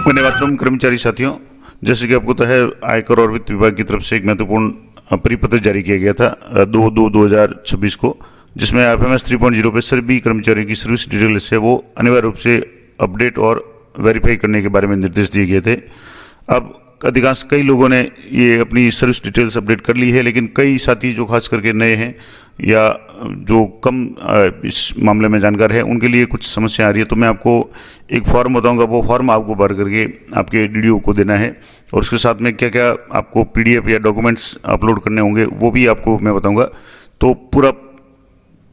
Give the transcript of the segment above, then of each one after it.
धन्यवाद कर्मचारी साथियों, जैसे कि आपको पता है आयकर और वित्त विभाग की तरफ से एक महत्वपूर्ण परिपत्र जारी किया गया था 2/2/2026 को, जिसमें FMS 3.0 पे सभी कर्मचारियों की सर्विस डिटेल्स है वो अनिवार्य रूप से अपडेट और वेरीफाई करने के बारे में निर्देश दिए गए थे। अब अधिकांश कई लोगों ने ये अपनी सर्विस डिटेल्स अपडेट कर ली है, लेकिन कई साथी जो खास करके नए हैं या जो कम इस मामले में जानकार है उनके लिए कुछ समस्या आ रही है। तो मैं आपको एक फॉर्म बताऊंगा, वो फॉर्म आपको भर करके आपके DDO को देना है और उसके साथ में क्या क्या आपको PDF या डॉक्यूमेंट्स अपलोड करने होंगे वो भी आपको मैं बताऊंगा। तो पूरा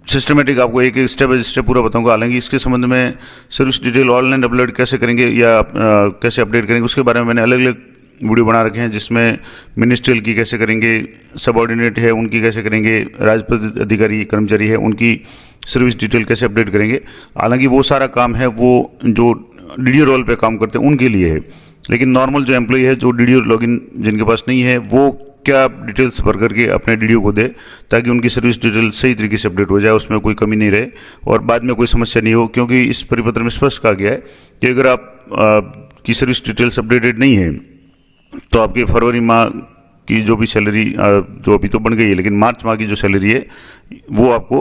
सिस्टमेटिक आपको एक एक स्टेप बाय स्टेप पूरा बताऊंगा। हालांकि इसके संबंध में सर्विस डिटेल ऑनलाइन अपलोड कैसे करेंगे या कैसे अपडेट करेंगे उसके बारे में मैंने अलग अलग वीडियो बना रखे हैं, जिसमें मिनिस्ट्रियल की कैसे करेंगे, सबऑर्डिनेट है उनकी कैसे करेंगे, राजपत्रित अधिकारी कर्मचारी है उनकी सर्विस डिटेल कैसे अपडेट करेंगे। हालांकि वो सारा काम है वो जो DDO रोल पे काम करते हैं उनके लिए है, लेकिन नॉर्मल जो एम्प्लॉय है जो DDO लॉगिन जिनके पास नहीं है वो क्या डिटेल्स भर करके अपने DDO को दे ताकि उनकी सर्विस डिटेल सही तरीके से अपडेट हो जाए, उसमें कोई कमी नहीं रहे और बाद में कोई समस्या नहीं हो। क्योंकि इस परिपत्र में स्पष्ट कहा गया है कि अगर आप की सर्विस डिटेल्स अपडेटेड नहीं है तो आपके फरवरी माह की जो भी सैलरी जो अभी तो बन गई है, लेकिन मार्च माह की जो सैलरी है वो आपको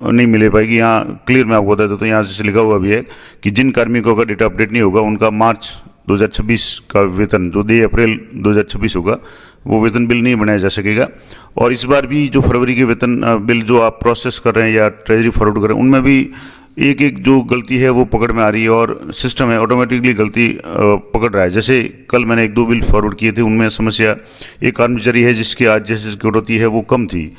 नहीं मिले पाएगी। यहाँ क्लियर मैं आपको बता देता हूँ, यहाँ से लिखा हुआ भी है कि जिन कार्मिकों का डेटा अपडेट नहीं होगा उनका मार्च 2026 का वेतन जो 2 अप्रैल 2026 होगा वो वेतन बिल नहीं बनाया जा सकेगा। और इस बार भी जो फरवरी के वेतन बिल जो आप प्रोसेस कर रहे हैं या ट्रेजरी फॉरवर्ड कर रहे हैं उनमें भी एक एक जो गलती है वो पकड़ में आ रही है और सिस्टम है ऑटोमेटिकली गलती पकड़ रहा है। जैसे कल मैंने 1-2 बिल फॉरवर्ड किए थे, उनमें समस्या एक कर्मचारी है जिसकी आज जैसे कटौती है वो कम थी,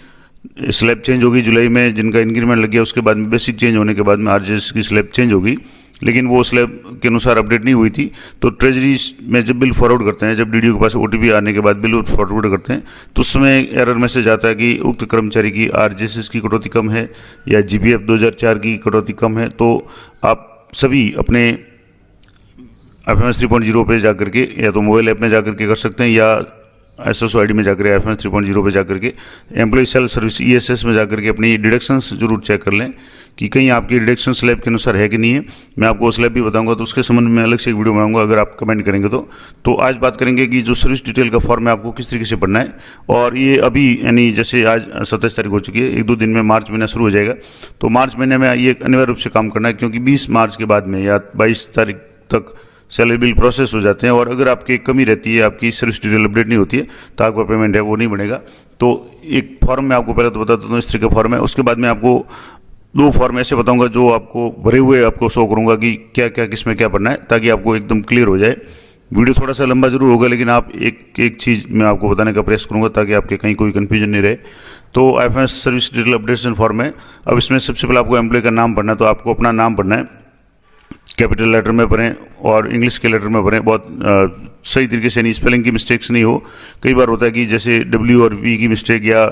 स्लैब चेंज होगी जुलाई में, जिनका इंक्रीमेंट लग गया उसके बाद में बेसिक चेंज होने के बाद में RJS की स्लैब चेंज होगी, लेकिन वो स्लैब के अनुसार अपडेट नहीं हुई थी। तो ट्रेजरी में जब बिल फॉरवर्ड करते हैं, जब DDO के पास OTP आने के बाद बिल फॉरवर्ड करते हैं तो उसमें एरर मैसेज आता है कि उक्त कर्मचारी की RJS की कटौती कम है या GPF 2004 की कटौती कम है। तो आप सभी अपने FMS 3.0 पे जाकर के या तो मोबाइल ऐप में जाकर के कर सकते हैं या SSO ID में जाकर FMS 3.0 पे जाकर के एम्प्लॉय सेल्फ सर्विस ESS में जाकर के अपनी डिडक्शंस जरूर चेक कर लें कि कहीं आपकी डिडक्शन स्लैब के अनुसार है कि नहीं है। मैं आपको स्लैब भी बताऊंगा, तो उसके संबंध में अलग से एक वीडियो बनाऊंगा अगर आप कमेंट करेंगे तो आज बात करेंगे कि जो सर्विस डिटेल का फॉर्म है आपको किस तरीके से पढ़ना है। और ये अभी यानी जैसे आज 27 तारीख हो चुकी है, 1-2 दिन में मार्च महीना शुरू हो जाएगा। तो मार्च महीने में ये अनिवार्य रूप से काम करना है, क्योंकि 20 मार्च के बाद में या 22 तारीख तक सैलरी बिल प्रोसेस हो जाते हैं और अगर आपकी कमी रहती है, आपकी सर्विस डिटेल अपडेट नहीं होती है तो आपका पेमेंट है वो नहीं बनेगा। तो एक फॉर्म मैं आपको पहले तो बता देता हूँ इस तरीके का फॉर्म है, उसके बाद मैं आपको 2 फॉर्म ऐसे बताऊंगा जो आपको भरे हुए आपको शो करूंगा कि क्या क्या किस में क्या पढ़ना है, ताकि आपको एकदम क्लियर हो जाए। वीडियो थोड़ा सा लंबा जरूर होगा, लेकिन आप एक एक चीज़ मैं आपको बताने का प्रयास करूंगा ताकि आपके कहीं कोई कन्फ्यूजन नहीं रहे। तो FMS service detail updation form है। अब इसमें सबसे पहले आपको एम्प्लॉय का नाम पढ़ना है, तो आपको अपना नाम पढ़ना है, कैपिटल लेटर में पढ़ें और इंग्लिश के लेटर में पढ़ें, बहुत सही तरीके से, नहीं स्पेलिंग की मिस्टेक्स नहीं हो। कई बार होता है कि जैसे W और V की मिस्टेक या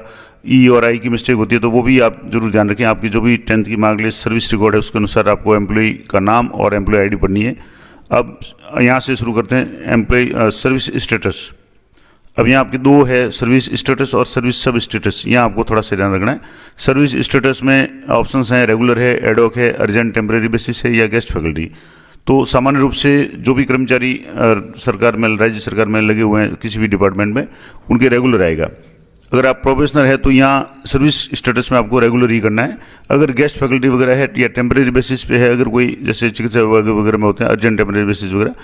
E और I की मिस्टेक होती है, तो वो भी आप जरूर ध्यान रखें। आपकी जो भी 10th की मार्कलिस्ट सर्विस रिकॉर्ड है उसके अनुसार आपको एम्प्लॉय का नाम और एम्प्लॉय ID पढ़नी है। अब यहाँ से शुरू करते हैं एम्प्लॉय सर्विस स्टेटस। अब यहाँ आपके 2 है, सर्विस स्टेटस और सर्विस सब स्टेटस। यहाँ आपको थोड़ा सा ध्यान रखना है। सर्विस स्टेटस में ऑप्शंस हैं, रेगुलर है, एडॉक है, अर्जेंट टेम्परेरी बेसिस है या गेस्ट फैकल्टी। तो सामान्य रूप से जो भी कर्मचारी सरकार में, राज्य सरकार में लगे हुए हैं किसी भी डिपार्टमेंट में, उनके रेगुलर आएगा। अगर आप प्रोफेशनल है तो यहाँ सर्विस स्टेटस में आपको रेगुलर ही करना है। अगर गेस्ट फैकल्टी वगैरह है या टेम्परेरी बेसिस पे है, अगर कोई जैसे चिकित्सा विभाग वगैरह में होते हैं अर्जेंट टेम्परेरी बेसिस वगैरह,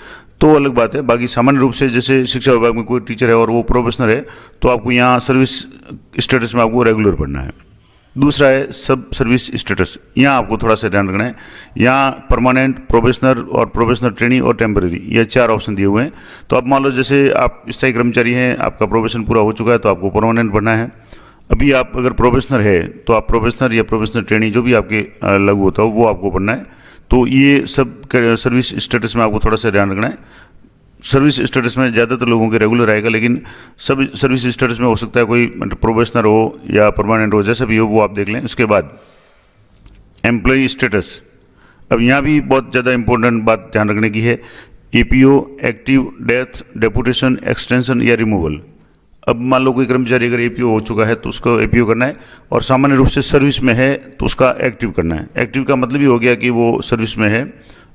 तो अलग बात है। बाकी सामान्य रूप से जैसे शिक्षा विभाग में कोई टीचर है और वो प्रोफेशनल है तो आपको यहाँ सर्विस स्टेटस में आपको रेगुलर पढ़ना है। दूसरा है सब सर्विस स्टेटस। यहाँ आपको थोड़ा सा ध्यान रखना है। यहाँ परमानेंट, प्रोफेशनल और प्रोफेशनल ट्रेनिंग और टेम्परेरी, ये 4 ऑप्शन दिए हुए हैं। तो अब मान लो जैसे आप स्थायी कर्मचारी हैं, आपका प्रोफेशन पूरा हो चुका है तो आपको परमानेंट पढ़ना है। अभी आप अगर प्रोफेशनल है तो आप प्रोफेशनल या प्रोफेशनल ट्रेनिंग जो भी आपके लागू होता हो वो आपको पढ़ना है। तो ये सब सर्विस स्टेटस में आपको थोड़ा सा ध्यान रखना है। सर्विस स्टेटस में ज़्यादातर लोगों के रेगुलर आएगा, लेकिन सब सर्विस स्टेटस में हो सकता है कोई प्रोबेशनर हो या परमानेंट हो, जैसा भी हो वो आप देख लें। उसके बाद एम्प्लॉय स्टेटस। अब यहाँ भी बहुत ज़्यादा इंपॉर्टेंट बात ध्यान रखने की है, APO, active, death, deputation, extension या रिमूवल। अब मान लो कोई कर्मचारी अगर APO हो चुका है तो उसको APO करना है, और सामान्य रूप से सर्विस में है तो उसका एक्टिव करना है। एक्टिव का मतलब ही हो गया कि वो सर्विस में है,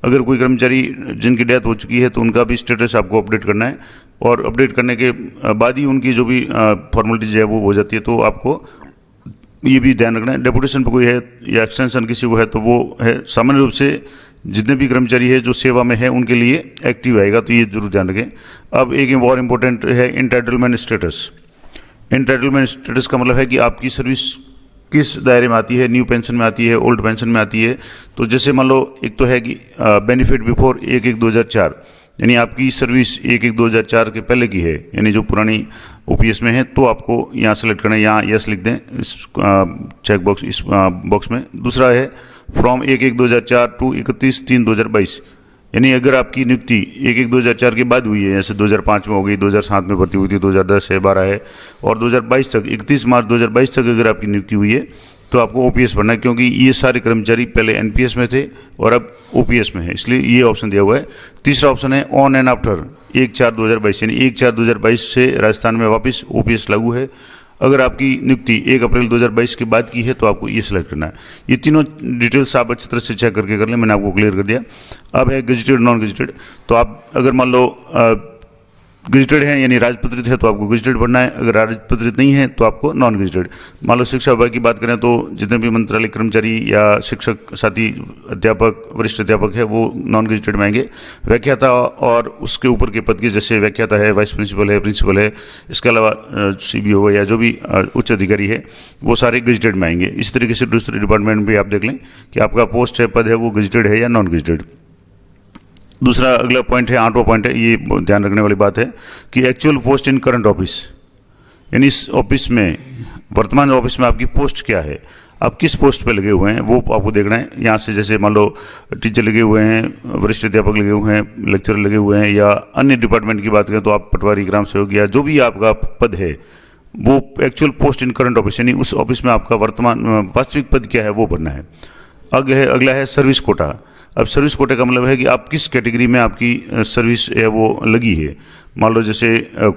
अगर कोई कर्मचारी जिनकी डेथ हो चुकी है तो उनका भी स्टेटस आपको अपडेट करना है, और अपडेट करने के बाद ही उनकी जो भी फॉर्मेलिटीज है वो हो जाती है। तो आपको ये भी ध्यान रखना है, डेपुटेशन पर कोई है या एक्सटेंशन किसी को है तो वो है सामान्य रूप से जितने भी कर्मचारी है जो सेवा में है उनके लिए एक्टिव आएगा, तो ये जरूर ध्यान रखें। अब एक और इम्पोर्टेंट है इंटाइटलमेंट स्टेटस। इंटाइटलमेंट स्टेटस का मतलब है कि आपकी सर्विस किस दायरे में आती है, न्यू पेंशन में आती है, ओल्ड पेंशन में आती है। तो जैसे मान लो एक तो है कि बेनिफिट बिफोर 1/1/2004, यानी आपकी सर्विस 1/1/2004 के पहले की है, यानी जो पुरानी ओपीएस में है, तो आपको यहाँ सेलेक्ट करना है, यहाँ यस लिख दें इस चेक बॉक्स, इस बॉक्स में। दूसरा है फ्रॉम 1/1/2004 टू 31/3/2022, यानी अगर आपकी नियुक्ति 1/1/2004 के बाद हुई है, जैसे 2005 में हो गई, 2007 में भर्ती हुई थी, 2010 है, 12 है, और 2022 तक 31 मार्च 2022 तक अगर आपकी नियुक्ति हुई है तो आपको ओपीएस भरना है, क्योंकि ये सारे कर्मचारी पहले एनपीएस में थे और अब ओपीएस में है, इसलिए ये ऑप्शन दिया हुआ है। तीसरा ऑप्शन है ऑन एंड आफ्टर 1/4/2022, यानी 1/4/2022 से राजस्थान में वापस ओपीएस लागू है। अगर आपकी नियुक्ति 1 अप्रैल 2022 के बाद की है तो आपको ये सिलेक्ट करना है। ये तीनों डिटेल्स आप अच्छी तरह से चेक करके कर लें, मैंने आपको क्लियर कर दिया। अब है गेजेटेड नॉन गेजेटेड। तो आप अगर मान लो गेजेटेड है यानी राजपत्रित है तो आपको गेजेटेड भरना है, अगर राजपत्रित नहीं है तो आपको नॉन गेजेटेड। मान लो शिक्षा विभाग की बात करें तो जितने भी मंत्रालय कर्मचारी या शिक्षक साथी अध्यापक वरिष्ठ अध्यापक है वो नॉन गेजेटेड में आएंगे। व्याख्याता और उसके ऊपर के पद के, जैसे व्याख्याता है, वाइस प्रिंसिपल है, इसके अलावा सीबीओ या जो भी उच्च अधिकारी है वो सारे गेजेटेड में आएंगे। इस तरीके से दूसरे डिपार्टमेंट में भी आप देख लें कि आपका पोस्ट है, पद है, वो गेजेटेड है या नॉन गेजेटेड। दूसरा अगला पॉइंट है, 8वां पॉइंट है, ये ध्यान रखने वाली बात है कि एक्चुअल पोस्ट इन करंट ऑफिस, यानी इस ऑफिस में, वर्तमान ऑफिस में आपकी पोस्ट क्या है, आप किस पोस्ट पे लगे हुए हैं वो आपको देखना है। यहाँ से जैसे मान लो टीचर लगे हुए हैं, वरिष्ठ अध्यापक लगे हुए हैं, लेक्चरर लगे हुए हैं, या अन्य डिपार्टमेंट की बात करें तो आप पटवारी, ग्राम सेवक, या जो भी आपका पद है वो एक्चुअल पोस्ट इन करंट ऑफिस, यानी उस ऑफिस में आपका वर्तमान वास्तविक पद क्या है वो भरना है। अगला है सर्विस कोटा। अब सर्विस कोटे का मतलब है कि आप किस कैटेगरी में आपकी सर्विस है वो लगी है। मान लो जैसे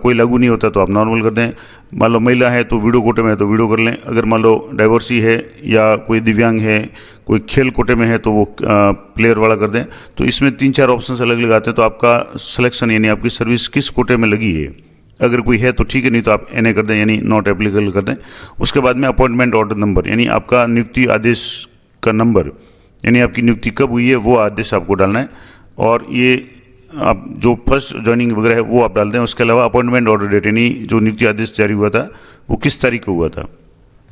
कोई लागू नहीं होता तो आप नॉर्मल कर दें, मान लो महिला है तो वीडो कोटे में है तो वीडो कर लें, अगर मान लो डाइवर्सी है या कोई दिव्यांग है, कोई खेल कोटे में है तो वो प्लेयर वाला कर दें। तो इसमें 3-4 ऑप्शन अलग अलग आते हैं, तो आपका सिलेक्शन यानी आपकी सर्विस किस कोटे में लगी है, अगर कोई है तो ठीक है, नहीं तो आप NA कर दें यानी नॉट एप्लीकेबल कर दें। उसके बाद में अपॉइंटमेंट ऑर्डर नंबर, यानी आपका नियुक्ति आदेश का नंबर, यानी आपकी नियुक्ति कब हुई है वो आदेश आपको डालना है, और ये आप जो फर्स्ट ज्वाइनिंग वगैरह है वो आप डाल दें। उसके अलावा अपॉइंटमेंट ऑर्डर डेट, यानी जो नियुक्ति आदेश जारी हुआ था वो किस तारीख को हुआ था,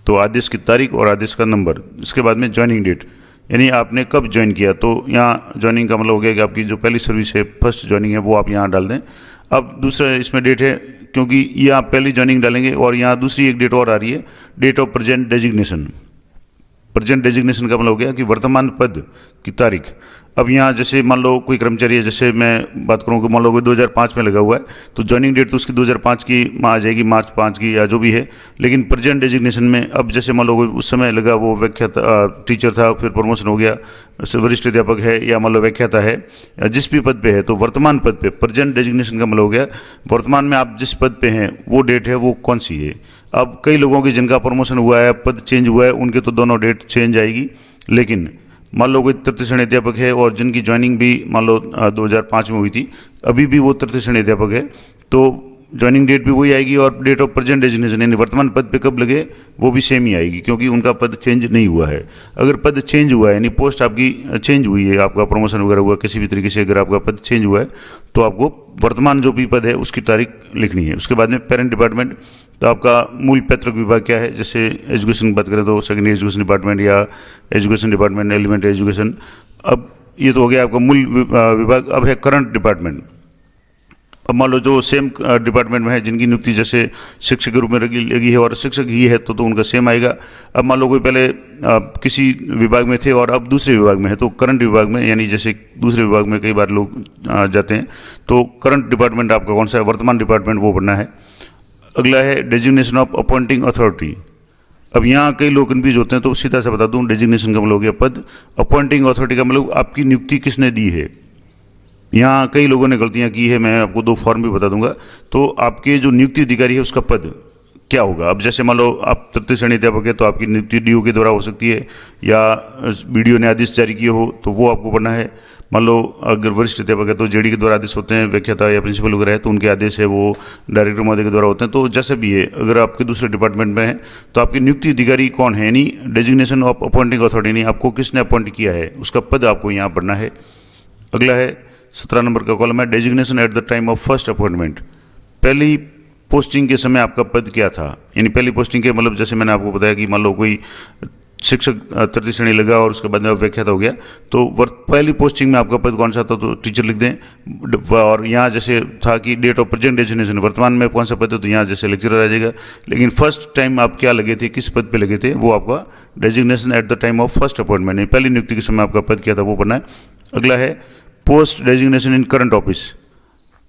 तो आदेश की तारीख और आदेश का नंबर। इसके बाद में ज्वाइनिंग डेट, यानी आपने कब ज्वाइन किया, तो यहाँ ज्वाइनिंग का मतलब हो गया कि आपकी जो पहली सर्विस है, फर्स्ट ज्वाइनिंग है, वो आप यहाँ डाल दें। अब दूसरा इसमें डेट है, क्योंकि ये आप पहली ज्वाइनिंग डालेंगे, और यहाँ दूसरी एक डेट और आ रही है, date of present designation. Present designation का मतलब हो गया कि वर्तमान पद की तारीख। अब यहाँ जैसे मान लो कोई कर्मचारी है, जैसे मैं बात करूँ कि मान लो कोई 2005 में लगा हुआ है तो ज्वाइनिंग डेट तो उसकी 2005 की आ जाएगी, मार्च 5 की या जो भी है। लेकिन प्रेजेंट डेजिग्नेशन में अब जैसे मान लो कोई उस समय लगा वो व्याख्याता टीचर था, फिर प्रमोशन हो गया, वरिष्ठ अध्यापक है, या मान लो व्याख्याता है, या जिस भी पद पे है, तो वर्तमान पद पे प्रेजेंट डेजिग्नेशन का मतलब हो गया वर्तमान में आप जिस पद पे हैं वो डेट है वो कौन सी है। अब कई लोगों की जिनका प्रमोशन हुआ है, पद चेंज हुआ है, उनके तो दोनों डेट चेंज आएगी। लेकिन मान लो कोई तृतीय श्रेणी अध्यापक है और जिनकी ज्वाइनिंग भी मान लो 2005 में हुई थी, अभी भी वो तृतीय श्रेणी अध्यापक है, तो ज्वाइनिंग डेट भी वही आएगी, और डेट ऑफ प्रेजेंट डेजिग्नेशन यानी वर्तमान पद पे कब लगे वो भी सेम ही आएगी, क्योंकि उनका पद चेंज नहीं हुआ है। अगर पद चेंज हुआ है यानी पोस्ट आपकी चेंज हुई है, आपका प्रमोशन वगैरह हुआ किसी भी तरीके से, अगर आपका पद चेंज हुआ है तो आपको वर्तमान जो भी पद है उसकी तारीख लिखनी है। उसके बाद में पेरेंट डिपार्टमेंट, तो आपका मूल पैतृक विभाग क्या है, जैसे एजुकेशन की बात करें तो सेकेंडरी एजुकेशन डिपार्टमेंट या एजुकेशन डिपार्टमेंट, एलिमेंट्री एजुकेशन। अब ये तो हो गया आपका मूल विभाग। अब है करंट डिपार्टमेंट। अब मान लो जो सेम डिपार्टमेंट में है, जिनकी नियुक्ति जैसे शिक्षक के रूप में लगी है और शिक्षक ही है तो उनका सेम आएगा। अब मान लो कोई पहले किसी विभाग में थे और अब दूसरे विभाग में है, तो करंट विभाग में, यानी जैसे दूसरे विभाग में कई बार लोग जाते हैं, तो करंट डिपार्टमेंट आपका कौन सा है, वर्तमान डिपार्टमेंट वो बनना है। अगला है डेजिग्नेशन ऑफ अपॉइंटिंग अथॉरिटी। अब यहाँ कई लोग कन्फ्यूज होते हैं, तो सीधा सा बता दूं, डेजिग्नेशन का मतलब हो गया पद, अपॉइंटिंग अथॉरिटी का मतलब आपकी नियुक्ति किसने दी है। यहाँ कई लोगों ने गलतियाँ की है, मैं आपको 2 फॉर्म भी बता दूंगा। तो आपके जो नियुक्ति अधिकारी है उसका पद, क्या होगा। अब जैसे मान लो आप तृतीय श्रेणी अध्यापक है तो आपकी नियुक्ति डीओ के द्वारा हो सकती है, या बीडीओ ने आदेश जारी किए हो तो वो आपको पढ़ना है। मान लो अगर वरिष्ठ अध्यापक है तो जेडी के द्वारा आदेश होते हैं, व्याख्याता या प्रिंसिपल वगैरह है तो उनके आदेश है वो डायरेक्टर महोदय के द्वारा होते हैं। तो जैसे भी है, अगर आपके दूसरे डिपार्टमेंट में है तो आपकी नियुक्ति अधिकारी कौन है, यानी डेजिग्नेशन ऑफ अपॉइंटिंग अथॉरिटी, यानी आपको किसने अपॉइंट किया है उसका पद आपको यहाँ पढ़ना है। अगला है 17 नंबर का कॉलम है designation at the time of first appointment. पहली पोस्टिंग के समय आपका पद क्या था, यानी पहली पोस्टिंग के मतलब जैसे मैंने आपको बताया कि मान लो कोई शिक्षक तृतीय श्रेणी लगा और उसके बाद में व्याख्याता हो गया, तो पहली पोस्टिंग में आपका पद कौन सा था तो टीचर लिख दें। और यहाँ जैसे था कि डेट ऑफ प्रेजेंट डेजिग्नेशन, वर्तमान में कौन सा पद है तो यहाँ जैसे लेक्चरर आ जाएगा। लेकिन फर्स्ट टाइम आप क्या लगे थे, किस पद पे लगे थे, वो आपका designation at the time of first appointment, पहली नियुक्ति के समय आपका पद क्या था वो पढ़ना है। अगला है पोस्ट डेजिग्नेशन इन करंट ऑफिस,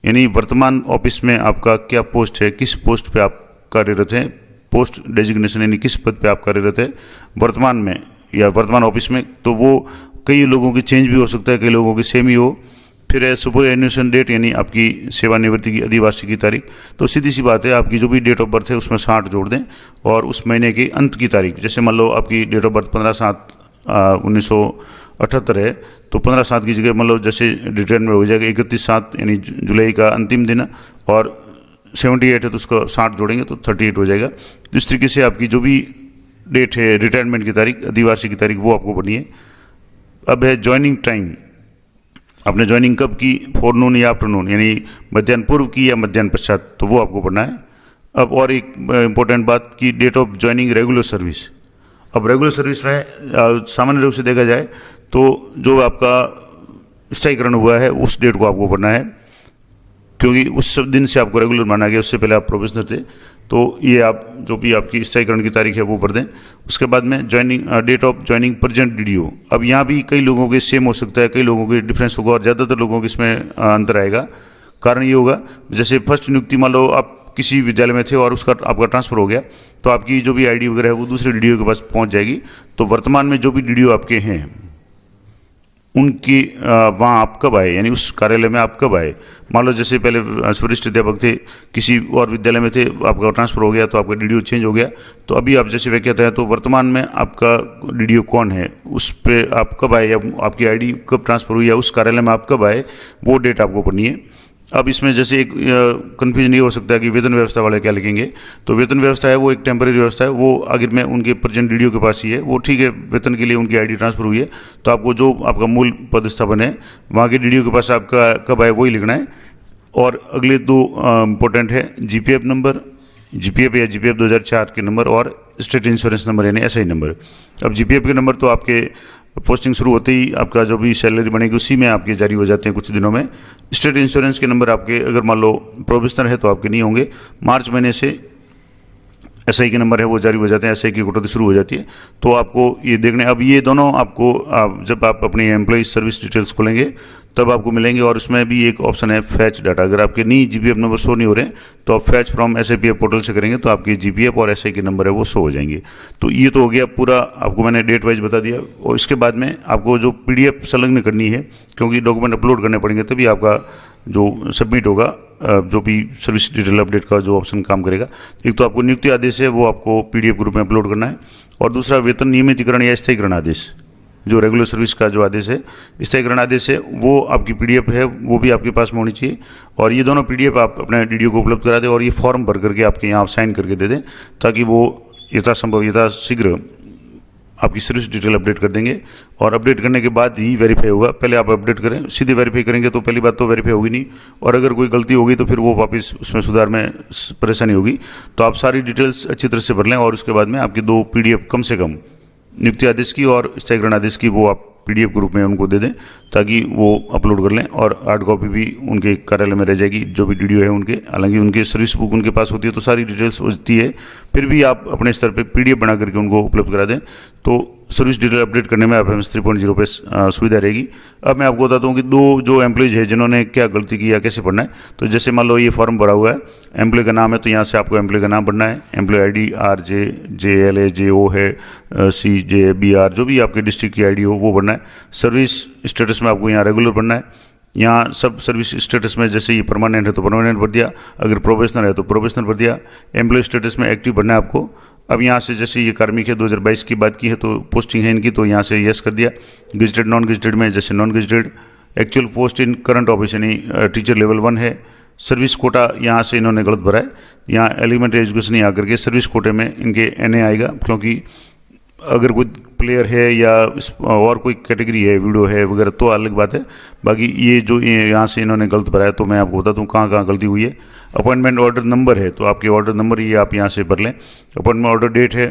यानी वर्तमान ऑफिस में आपका क्या पोस्ट है, किस पोस्ट पे आप कार्यरत हैं। पोस्ट डेजिग्नेशन यानी किस पद पे आप कार्यरत है वर्तमान में या वर्तमान ऑफिस में, तो वो कई लोगों की चेंज भी हो सकता है, कई लोगों की सेम ही हो। फिर है सुपरएन्यूएशन डेट, यानी आपकी सेवानिवृत्ति की अधिवार्षिक की तारीख। तो सीधी सी बात है, आपकी जो भी डेट ऑफ बर्थ है उसमें 60 जोड़ दें और उस महीने के अंत की तारीख, जैसे मान लो आपकी डेट ऑफ बर्थ 15/7/1978 है तो 15/7 की जगह मान लो जैसे रिटर्न में हो जाएगा 31/7 यानी जुलाई का अंतिम दिन, और 78 है तो उसको 60 जोड़ेंगे तो 38 हो जाएगा। तो इस तरीके से आपकी जो भी डेट है रिटायरमेंट की तारीख, अधिवार्षिक की तारीख, वो आपको पढ़नी है। अब है ज्वाइनिंग टाइम, आपने ज्वाइनिंग कब की, फोरनून या आफ्टरनून, यानी मध्याह्न पूर्व की या मध्याह्न पश्चात, तो वो आपको पढ़ना है। अब और एक इम्पोर्टेंट बात की date of joining regular service. अब रेगुलर सर्विस में सामान्य रूप से देखा जाए तो जो आपका स्थायीकरण हुआ है उस डेट को आपको पढ़ना है, क्योंकि उस दिन से आपको रेगुलर माना गया, उससे पहले आप प्रोबेशनर थे। तो ये आप जो भी आपकी स्थायीकरण की तारीख है वो पढ़ दें। उसके बाद में joining date of joining present DDO. अब यहाँ भी कई लोगों के सेम हो सकता है, कई लोगों के डिफरेंस होगा और ज़्यादातर लोगों के इसमें अंतर आएगा। कारण ये होगा जैसे फर्स्ट नियुक्ति मान लो आप किसी विद्यालय में थे और उसका आपका ट्रांसफ़र हो गया तो आपकी जो भी आईडी वगैरह है वो दूसरे डीडीओ के पास पहुँच जाएगी। तो वर्तमान में जो भी डीडीओ आपके हैं उनकी वहाँ आप कब आए, यानी उस कार्यालय में आप कब आए। मान लो जैसे पहले वरिष्ठ अध्यापक थे, किसी और विद्यालय में थे, आपका ट्रांसफ़र हो गया तो आपका डीडीओ चेंज हो गया, तो अभी आप जैसे व्याख्याता है तो वर्तमान में आपका डीडीओ कौन है, उस पर आप कब आए, या आपकी आईडी कब ट्रांसफ़र हुई, या उस कार्यालय में आप कब आए, वो डेट आपको पढ़नी है। अब इसमें जैसे एक कन्फ्यूजन ये हो सकता है कि वेतन व्यवस्था वाले क्या लिखेंगे, तो वेतन व्यवस्था है वो एक टेम्परेरी व्यवस्था है, वो आखिर में उनके प्रेजेंट डीडीओ के पास ही है, वो ठीक है, वेतन के लिए उनकी आईडी ट्रांसफ़र हुई है तो आपको जो आपका मूल पदस्थापन है वहाँ के डीडीओ के पास आपका कब आए वही लिखना है। और अगले दो इम्पोर्टेंट है जीपीएफ नंबर, जीपीएफ या जीपीएफ 2004 के नंबर और स्टेट इंश्योरेंस नंबर यानी एसआई नंबर। अब जीपीएफ के नंबर तो आपके पोस्टिंग शुरू होते ही आपका जो भी सैलरी बनेगी उसी में आपके जारी हो जाते हैं कुछ दिनों में। स्टेट इंश्योरेंस के नंबर आपके अगर मान लो प्रोबेशनर है तो आपके नहीं होंगे, मार्च महीने से एसआई के नंबर है वो जारी हो जाते हैं, एसआई की कटौती शुरू हो जाती है। तो आपको ये देखने, अब ये दोनों आपको जब आप अपनी एम्प्लॉय सर्विस डिटेल्स खोलेंगे तब आपको मिलेंगे, और उसमें भी एक ऑप्शन है फैच डाटा। अगर आपके नहीं जीपीएफ नंबर शो नहीं हो रहे हैं तो आप फैच फ्रॉम एसआईपीएफ पोर्टल से करेंगे तो आपके जीपीएफ और एसआई के नंबर है वो शो हो जाएंगे। तो ये तो हो गया पूरा, आपको मैंने डेट वाइज बता दिया। और इसके बाद में आपको जो पीडीएफ संलग्न करनी है, क्योंकि डॉक्यूमेंट अपलोड करने पड़ेंगे तभी आपका जो सबमिट होगा, जो भी सर्विस डिटेल अपडेट का जो ऑप्शन काम करेगा। एक तो आपको नियुक्ति आदेश है वो आपको पीडीएफ ग्रुप में अपलोड करना है, और दूसरा वेतन नियमितीकरण या स्थायीकरण आदेश, जो रेगुलर सर्विस का जो आदेश है, स्थायीकरण आदेश है, वो आपकी पीडीएफ है वो भी आपके पास में होनी चाहिए। और ये दोनों पीडीएफ आप अपने डीडीओ को उपलब्ध करा दें और ये फॉर्म भर करके आपके यहाँ आप साइन करके दे दें, ताकि वो यथासंभव यथाशीघ्र आपकी सर्विस डिटेल अपडेट कर देंगे। और अपडेट करने के बाद ही वेरीफाई होगा, पहले आप अपडेट करें, सीधे वेरीफाई करेंगे तो पहली बात तो वेरीफाई होगी नहीं, और अगर कोई गलती होगी तो फिर वो वापस उसमें सुधार में परेशानी होगी। तो आप सारी डिटेल्स अच्छी तरह से भर लें और उसके बाद में आपकी 2 पीडीएफ कम से कम नियुक्ति आदेश की और स्थायीकरण आदेश की वो आप पीडीएफ ग्रुप में उनको दे दें ताकि वो अपलोड कर लें, और हार्ड कॉपी भी उनके कार्यालय में रह जाएगी जो भी डीडीओ है उनके। हालांकि उनके सर्विस बुक उनके पास होती है तो सारी डिटेल्स होती है, फिर भी आप अपने स्तर पे पीडीएफ बना करके उनको उपलब्ध करा दें तो सर्विस डिटेल अपडेट करने में FMS 3.0 पे सुविधा रहेगी। अब मैं आपको बताता हूँ कि 2 जो एम्प्लॉयज़ है जिन्होंने क्या गलती की या कैसे पढ़ना है। तो जैसे मान लो ये फॉर्म भरा हुआ है, एम्प्लॉय का नाम है तो यहाँ से आपको एम्प्लॉय का नाम पढ़ना है, एम्प्लॉय आईडी RJJLAJO है, CJBR जो भी आपके डिस्ट्रिक्ट की आईडी हो वो पढ़ना है। सर्विस स्टेटस में आपको यहाँ रेगुलर पढ़ना है, यहाँ सब सर्विस स्टेटस में जैसे ये परमानेंट है तो परमानेंट भर दिया, अगर प्रोफेशनल है तो प्रोफेशनल भर दिया, एम्प्लॉय स्टेटस में एक्टिव भरना है आपको। अब यहाँ से जैसे ये कार्मिक है 2022 की बात की है तो पोस्टिंग है इनकी, तो यहाँ से यस कर दिया। गेजेटेड नॉन गेजेटेड में जैसे नॉन गेजेटेड, एक्चुअल पोस्ट इन करंट ऑफिस यानी टीचर लेवल 1 है। सर्विस कोटा यहाँ से इन्होंने गलत भरा है, यहाँ एलिमेंट्री एजुकेशन ही आकर के सर्विस कोटे में इनके NA आएगा, क्योंकि अगर कोई प्लेयर है या और कोई कैटेगरी है, वीडियो है वगैरह तो अलग बात है। बाकी ये जो यहाँ से इन्होंने गलत भरा है तो मैं आपको बता दूँ कहाँ कहाँ गलती हुई है। अपॉइंटमेंट ऑर्डर नंबर है तो आपके ऑर्डर नंबर ये आप यहाँ से भर लें। अपॉइंटमेंट ऑर्डर डेट है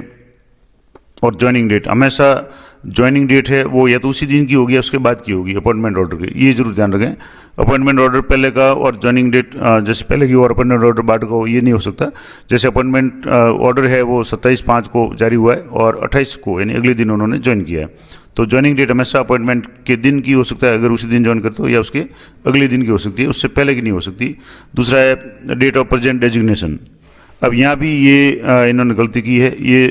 और ज्वाइनिंग डेट, हमेशा ज्वाइनिंग डेट है वो या तो उसी दिन की होगी या उसके बाद की होगी अपॉइंटमेंट ऑर्डर की, ये जरूर ध्यान रखें। अपॉइंटमेंट ऑर्डर पहले का और ज्वाइनिंग डेट जैसे पहले की और अपॉइंटमेंट ऑर्डर बाद का हो, ये नहीं हो सकता। जैसे अपॉइंटमेंट ऑर्डर है वो 27/5 को जारी हुआ है और 28 को यानी अगले दिन उन्होंने ज्वाइन किया है, तो ज्वाइनिंग डेट हमेशा अपॉइंटमेंट के दिन की हो सकता है, अगर उसी दिन ज्वाइन करते हो, या उसके अगले दिन की हो सकती है, उससे पहले की नहीं हो सकती। दूसरा है डेट ऑफ प्रेजेंट डेजिग्नेशन। अब यहाँ भी ये इन्होंने गलती की है, ये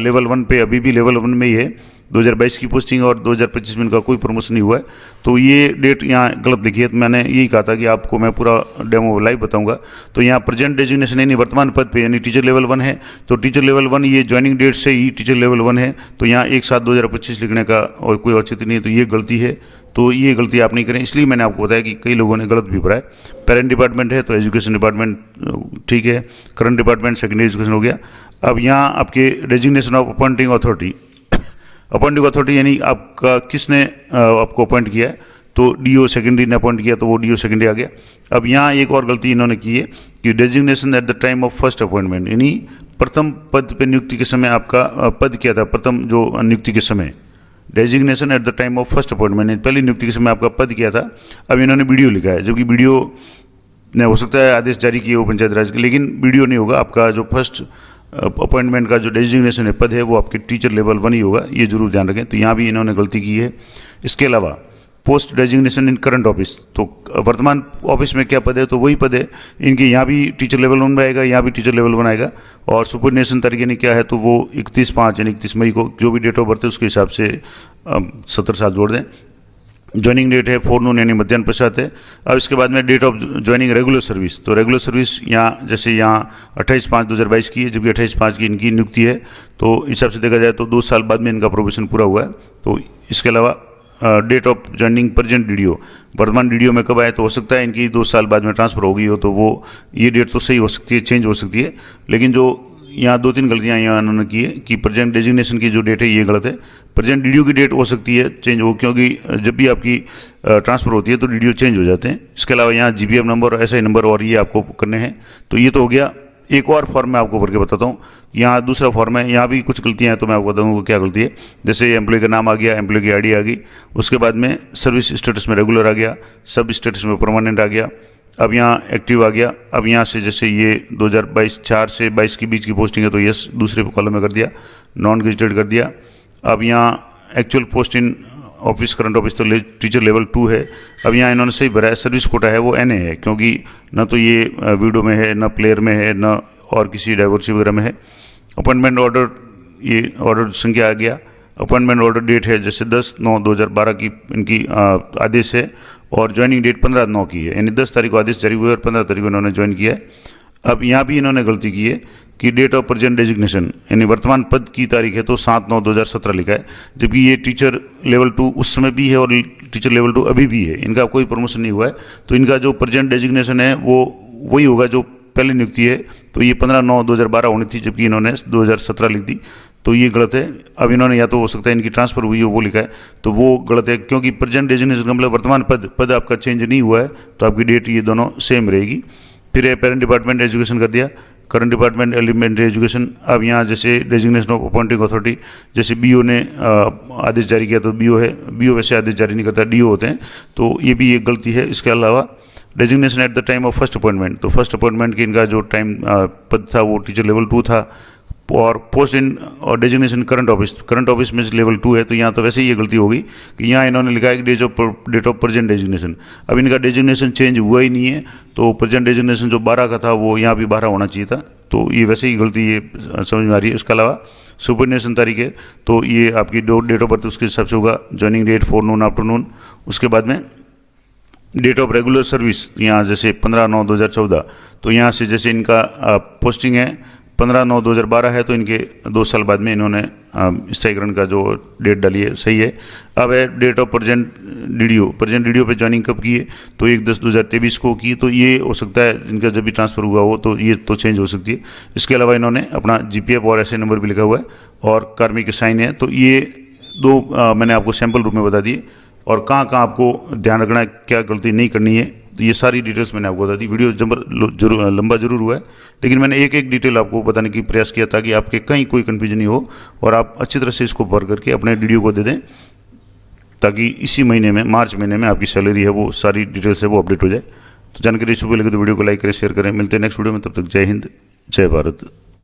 लेवल 1 पे अभी भी लेवल 1 में ही है, 2022 की पोस्टिंग और 2025 में इनका कोई प्रमोशन नहीं हुआ है, तो ये डेट यहाँ गलत लिखी है। तो मैंने यही कहा था कि आपको मैं पूरा डेमो लाइव बताऊंगा। तो यहाँ प्रेजेंट डेजिग्नेशन यानी वर्तमान पद पे यानी टीचर लेवल 1 है, तो टीचर लेवल 1 ये ज्वाइनिंग डेट से ही टीचर लेवल 1 है, तो यहाँ 1/7/2025 लिखने का और कोई औचित्य नहीं है, तो ये गलती है। तो ये गलती आप नहीं करें, इसलिए मैंने आपको बताया कि कई लोगों ने गलत भी भरा है। पेरेंट डिपार्टमेंट है तो एजुकेशन डिपार्टमेंट ठीक है, करंट डिपार्टमेंट सेकेंडरी एजुकेशन हो गया। अब यहाँ आपके designation of appointing authority, appointing authority यानी आपका किसने आपको अपॉइंट किया है, तो DO सेकेंडरी ने अपॉइंट किया तो वो DO सेकेंडरी आ गया। अब यहाँ एक और गलती इन्होंने की है कि designation at the time of first appointment, यानी प्रथम पद पे नियुक्ति के समय आपका पद क्या था, प्रथम जो नियुक्ति के समय, designation at the time of first appointment पहली नियुक्ति के समय आपका पद क्या था। अब इन्होंने BDO लिखा है, जबकि BDO ने हो सकता है आदेश जारी किए हो पंचायत राज के, लेकिन BDO नहीं होगा। आपका जो फर्स्ट अपॉइंटमेंट का जो डेजिग्नेशन है पद है वो आपके टीचर लेवल 1 ही होगा, ये जरूर ध्यान रखें। तो यहाँ भी इन्होंने गलती की है। इसके अलावा पोस्ट डेजिग्नेशन इन करंट ऑफिस, तो वर्तमान ऑफिस में क्या पद है तो वही पद है इनके, यहाँ भी टीचर लेवल 1 में आएगा, यहाँ भी टीचर लेवल 1 आएगा। और सुपरनेशन तारीख यानी क्या है तो वो 31/5 यानी 31 मई को जो भी डेट ऑफ बर्थ है उसके हिसाब से 70 साल जोड़ दें। ज्वाइनिंग डेट है 4 नून यानी मध्याह्न पश्चात है। अब इसके बाद में date of joining regular service, तो रेगुलर सर्विस यहाँ जैसे यहाँ 28/5/2022 की है, जबकि 28/5 की इनकी नियुक्ति है, तो इस हिसाब से देखा जाए तो 2 साल बाद में इनका प्रोबेशन पूरा हुआ है। तो इसके अलावा date of joining present DDO, वर्तमान DDO में कब आए तो हो सकता है इनकी 2 साल बाद में ट्रांसफर हो गई हो, तो वो ये डेट तो सही हो सकती है, चेंज हो सकती है। लेकिन जो यहाँ 2-3 गलतियाँ यहाँ उन्होंने की है कि प्रेजेंट डेजिग्नेशन की जो डेट है ये गलत है, प्रेजेंट DDO की डेट हो सकती है चेंज हो, क्योंकि जब भी आपकी ट्रांसफ़र होती है तो DDO चेंज हो जाते हैं। इसके अलावा यहाँ GPF नंबर और SI नंबर और ये आपको करने हैं। तो ये तो हो गया। एक और फॉर्म मैं आपको भर के बताता हूँ, यहाँ दूसरा फॉर्म है, यहाँ भी कुछ गलतियाँ हैं तो मैं आपको बताऊँगा क्या गलती है। जैसे एम्प्लॉय का नाम आ गया, एम्प्लॉय की ID आ गई, उसके बाद में सर्विस स्टेटस में रेगुलर आ गया, सब स्टेटस में परमानेंट आ गया। अब यहाँ एक्टिव आ गया। अब यहाँ से जैसे ये 2022 4 से 22 के बीच की पोस्टिंग है तो यस दूसरे कॉलम में कर दिया, नॉन गेजेटेड कर दिया। अब यहाँ actual post in office current office तो टीचर लेवल 2 है। अब यहाँ इन्होंने सही भरा है, सर्विस कोटा है वो NA है, क्योंकि न तो ये वीडियो में है, न प्लेयर में है, न और किसी डाइवर्सिटी वगैरह में है। अपॉइंटमेंट ऑर्डर, ये ऑर्डर संख्या आ गया। अपॉइंटमेंट ऑर्डर डेट है जैसे 10/9/2012 की इनकी आदेश है, और ज्वाइनिंग डेट 15/9 की है, यानी 10 तारीख को आदेश जारी हुआ है और 15 तारीख को इन्होंने ज्वाइन किया है। अब यहाँ भी इन्होंने गलती की है कि डेट ऑफ प्रेजेंट डेजिग्नेशन यानी वर्तमान पद की तारीख है तो 7/9/2017 लिखा है, जबकि ये टीचर लेवल 2 उस समय भी है और टीचर लेवल 2 अभी भी है, इनका कोई प्रमोशन नहीं हुआ है। तो इनका जो प्रेजेंट डेजिग्नेशन है वो वही होगा जो पहले नियुक्ति है, तो ये 15/9/2012 होनी थी, जबकि इन्होंने 2017 लिख दी, तो ये गलत है। अब इन्होंने या तो हो सकता है इनकी ट्रांसफर हुई हो वो लिखा है, तो वो गलत है, क्योंकि प्रेजेंट डेजिग्नेशन का मतलब वर्तमान पद आपका चेंज नहीं हुआ है, तो आपकी डेट ये दोनों सेम रहेगी। फिर है पेरेंट डिपार्टमेंट एजुकेशन कर दिया, करंट डिपार्टमेंट एलिमेंट्री एजुकेशन। अब यहाँ जैसे डेजिग्नेशन ऑफ अपॉइंटिंग अथॉरिटी, जैसे BO ने आदेश जारी किया तो BO है, BO वैसे आदेश जारी नहीं करता, DO होते हैं, तो ये भी एक गलती है। इसके अलावा designation at the time of first appointment, तो फर्स्ट अपॉइंटमेंट की इनका जो टाइम पद था वो टीचर लेवल 2 था, और पोस्ट इन और डेजिग्नेशन करंट ऑफिस में लेवल 2 है, तो यहाँ तो वैसे ही ये गलती होगी कि यहाँ इन्होंने लिखा है कि डेट ऑफ प्रेजेंट डेजिग्नेशन। अब इनका डेजिग्नेशन चेंज हुआ ही नहीं है, तो प्रेजेंट डेजिग्नेशन जो 12 का था वो यहाँ भी 12 होना चाहिए था, तो ये वैसे ही गलती ये समझ में आ रही है। इसके अलावा सुपरनेशन तारीख है तो ये आपकी डेट ऑफ बर्थ उसके हिसाब से होगा, ज्वाइनिंग डेट 4 नून आफ्टरनून। उसके बाद में डेट ऑफ रेगुलर सर्विस यहाँ जैसे 15/9/2014, तो यहाँ से जैसे इनका पोस्टिंग है 15/9/2012 है, तो इनके 2 साल बाद में इन्होंने स्थायीकरण का जो डेट डाली है सही है। अब है डेट ऑफ प्रेजेंट डीडीओ पे ज्वाइनिंग कब की है, तो 1/10/2023 को की, तो ये हो सकता है इनका जब भी ट्रांसफ़र हुआ हो तो ये तो चेंज हो सकती है। इसके अलावा इन्होंने अपना जीपीएफ और एसए नंबर भी लिखा हुआ है और कार्मिक के साइन है। तो ये 2 मैंने आपको सैम्पल रूप में बता दिए, और कहाँ कहाँ आपको ध्यान रखना है, क्या गलती नहीं करनी है, तो ये सारी डिटेल्स मैंने आपको बता दी। वीडियो जरूर लंबा जरूर हुआ है, लेकिन मैंने एक एक डिटेल आपको बताने की प्रयास किया ताकि आपके कहीं कोई कन्फ्यूजन नहीं हो और आप अच्छी तरह से इसको भर करके अपने डीडीओ को दे दें, ताकि इसी महीने में मार्च महीने में आपकी सैलरी है वो सारी डिटेल्स है वो अपडेट हो जाए। तो जानकारी सुबह लगे तो वीडियो को लाइक करें, शेयर करें। मिलते हैं नेक्स्ट वीडियो में, तब तक जय हिंद, जय भारत।